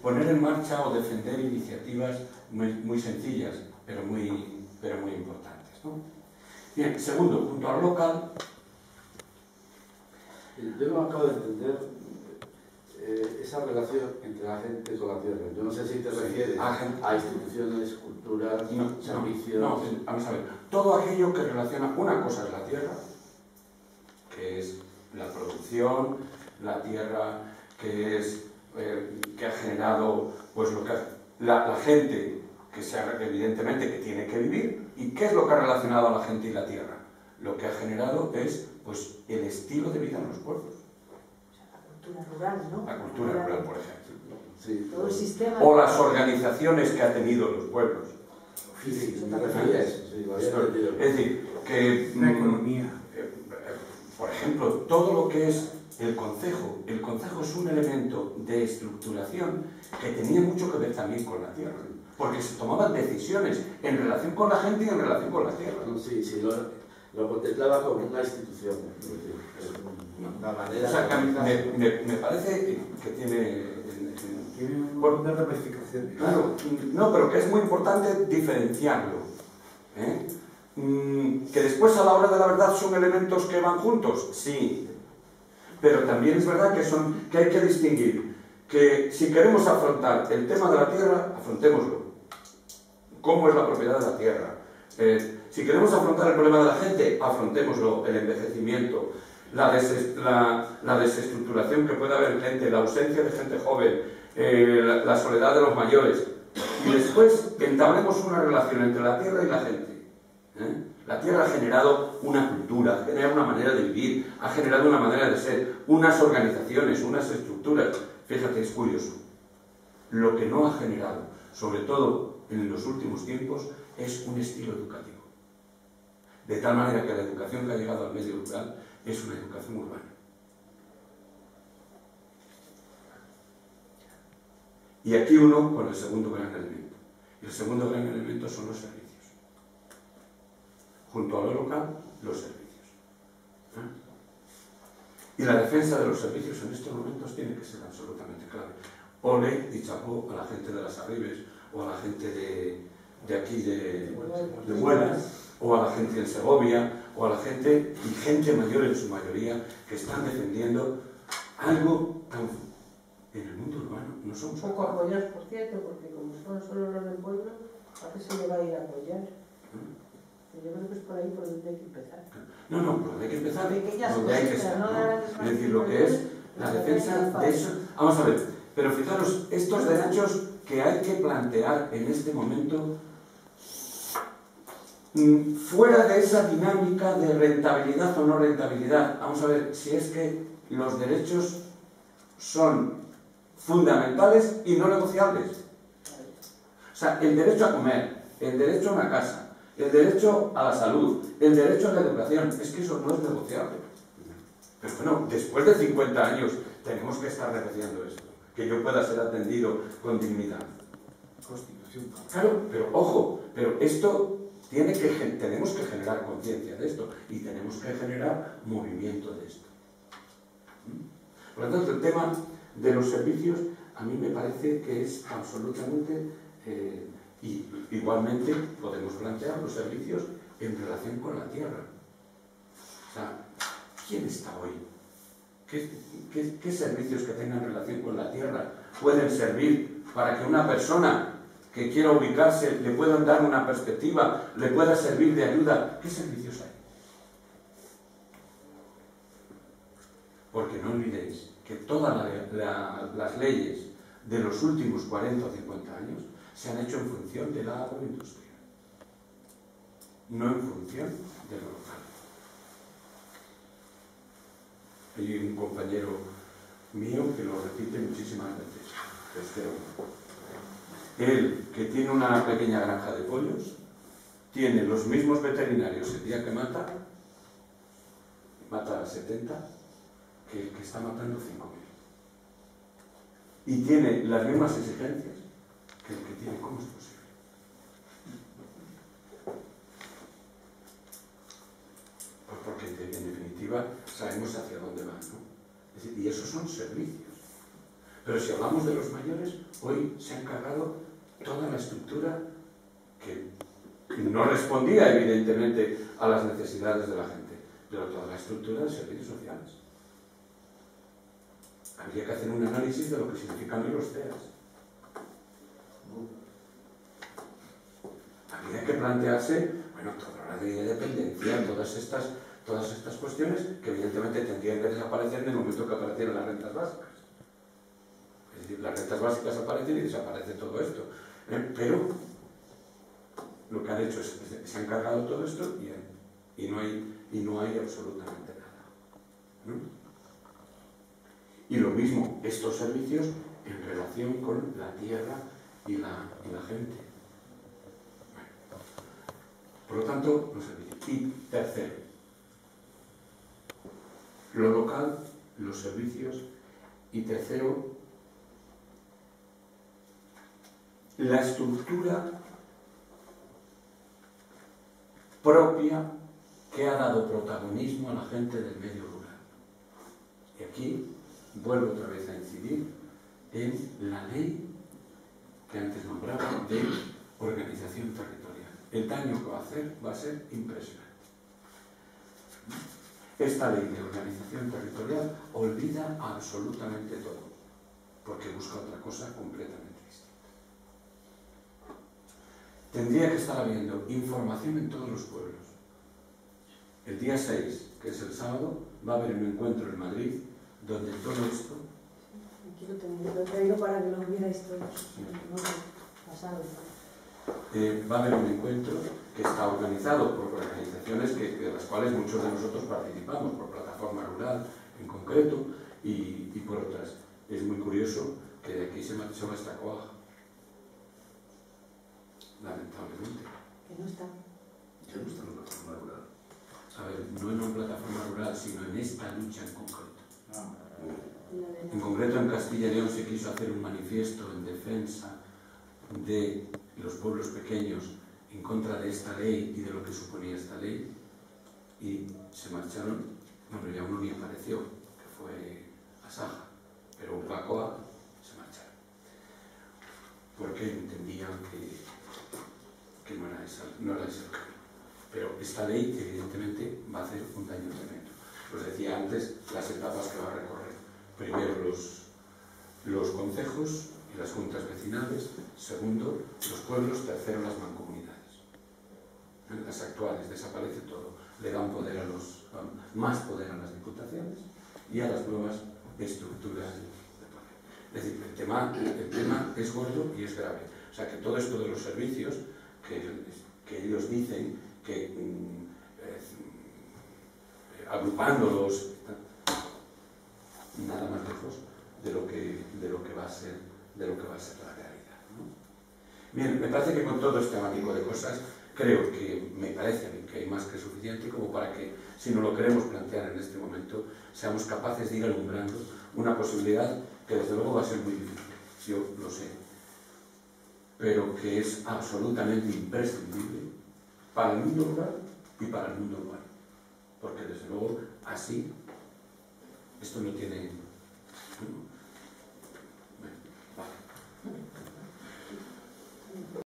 poner en marcha o defender iniciativas muy sencillas, pero muy importantes, ¿no? Bien, segundo, junto a lo local. Yo no acabo de entender esa relación entre la gente con la tierra. Yo no sé si te refieres a instituciones, culturas, servicios... No, vamos a ver. Todo aquello que relaciona... Una cosa es la tierra, que es la producción, la tierra que ha generado pues lo que la gente evidentemente que tiene que vivir. ¿Y qué es lo que ha relacionado a la gente y la tierra? Lo que ha generado es pues el estilo de vida en los pueblos. La cultura rural, ¿no? La cultura rural, por ejemplo. Sí, todo el sistema... O las organizaciones que ha tenido los pueblos. Sí, me refería a eso. Sí, es decir, que... La economía. Por ejemplo, todo lo que es el concejo. El concejo es un elemento de estructuración que tenía mucho que ver también con la tierra. Porque se tomaban decisiones en relación con la gente y en relación con la tierra. Sí, lo contemplaba como una institución. Una manera... O sea, me parece que tiene un montón de ramificaciones. Claro, no, pero que es muy importante diferenciarlo. Que después a la hora de la verdad son elementos que van juntos, sí. Pero también es verdad que hay que distinguir que si queremos afrontar el tema de la tierra, afrontémoslo. ¿Cómo es la propiedad de la tierra? Si queremos afrontar el problema de la gente, afrontémoslo, el envejecimiento, la desestructuración que puede haber en gente, la ausencia de gente joven, la soledad de los mayores. Y después entablemos una relación entre la tierra y la gente. La tierra ha generado una cultura, ha generado una manera de vivir, ha generado una manera de ser, unas organizaciones, unas estructuras. Fíjate, es curioso. Lo que no ha generado, sobre todo en los últimos tiempos, es un estilo educativo. De tal manera que la educación que ha llegado al medio rural es una educación urbana. Y aquí uno con el segundo gran elemento. Y el segundo gran elemento son los servicios. Junto a lo local, los servicios. Y la defensa de los servicios en estos momentos tiene que ser absolutamente clave. Ole y chapó a la gente de las Arribes, o a la gente de aquí de Buenas, o a la gente en Segovia, o a la gente, y gente mayor en su mayoría, que están defendiendo algo tan... En el mundo urbano no somos... Poco apoyados, por cierto, porque como son solo los del pueblo, ¿a qué se le va a ir a apoyar? Yo creo que es por ahí por donde hay que empezar. No, por donde hay que empezar, Pequeñas donde hay que cositas, estar, ¿no? ¿no? Es decir, lo que es la defensa de eso... Vamos a ver, pero fijaros, estos derechos que hay que plantear en este momento, fuera de esa dinámica de rentabilidad o no rentabilidad, vamos a ver si es que los derechos son fundamentales y no negociables. O sea, el derecho a comer, el derecho a una casa, el derecho a la salud, el derecho a la educación, es que eso no es negociable. Pero bueno, después de 50 años tenemos que estar negociando esto, que yo pueda ser atendido con dignidad. Constitución. Claro, pero ojo, pero esto tenemos que generar conciencia de esto y tenemos que generar movimiento de esto. Por lo tanto, el tema de los servicios a mí me parece que es absolutamente... y igualmente podemos plantear los servicios en relación con la tierra. O sea, ¿quién está hoy? ¿Qué servicios que tengan relación con la tierra pueden servir para que una persona que quiera ubicarse le puedan dar una perspectiva, le pueda servir de ayuda? ¿Qué servicios hay? Porque no olvidéis que todas las leyes de los últimos 40 o 50 años se han hecho en función de la agroindustria, no en función de lo local. Hay un compañero mío que lo repite muchísimas veces. Él, que tiene una pequeña granja de pollos, tiene los mismos veterinarios el día que mata a 70, que el que está matando 5.000. Y tiene las mismas exigencias que el que tiene. ¿Cómo es posible? Pues porque en definitiva sabemos hacia dónde van, ¿no? Es decir, y esos son servicios. Pero si hablamos de los mayores, hoy se han cargado toda la estructura que no respondía evidentemente a las necesidades de la gente, pero toda la estructura de servicios sociales. Habría que hacer un análisis de lo que significan hoy los CEAS. Habría que plantearse, bueno, toda la ley de dependencia, todas estas cuestiones que evidentemente tendrían que desaparecer en el momento que aparecieran las rentas básicas. Es decir, las rentas básicas aparecen y desaparece todo esto. Pero lo que han hecho es que se han cargado todo esto y no hay absolutamente nada. Y lo mismo, estos servicios en relación con la tierra y la gente. Por lo tanto, los servicios. Y tercero, lo local, los servicios. Y tercero, la estructura propia que ha dado protagonismo a la gente del medio rural. Y aquí vuelvo otra vez a incidir en la ley que antes nombraba de organización territorial. El daño que va a hacer va a ser impresionante. Esta ley de organización territorial olvida absolutamente todo, porque busca otra cosa completamente distinta. Tendría que estar habiendo información en todos los pueblos. El día 6, que es el sábado, va a haber un encuentro en Madrid donde todo esto... Aquí lo he traído para que lo vierais todos. Pasado. Va a haber un encuentro que está organizado por organizaciones de las cuales muchos de nosotros participamos, por Plataforma Rural en concreto y por otras. Es muy curioso que de aquí se marchó esta coaja, lamentablemente. Que no está. Ya no está en la Plataforma Rural. A ver, no en una plataforma rural, sino en esta lucha en concreto. En concreto en Castilla y León se quiso hacer un manifiesto en defensa de los pueblos pequeños en contra de esta ley y de lo que suponía esta ley, y se marcharon. Bueno, ya uno ni apareció, que fue Asaja, pero Urbacoa se marcharon porque entendían que no era ese el camino. Pero esta ley evidentemente va a hacer un daño tremendo. Os decía antes las etapas que va a recorrer. Primero los concejos y las juntas vecinales, segundo los pueblos, tercero las mancomunidades. Las actuales, desaparece todo, le dan poder más poder a las diputaciones y a las nuevas estructuras de poder. Es decir, el tema es gordo y es grave. O sea que todo esto de los servicios que ellos dicen que agrupándolos, nada más lejos de lo que va a ser la realidad, ¿no? Bien, me parece que con todo este abanico de cosas creo que me parece a mí que hay más que suficiente como para que, si no lo queremos plantear en este momento, seamos capaces de ir alumbrando una posibilidad que desde luego va a ser muy difícil, yo lo sé, pero que es absolutamente imprescindible para el mundo rural y para el mundo urbano, porque desde luego así esto no tiene...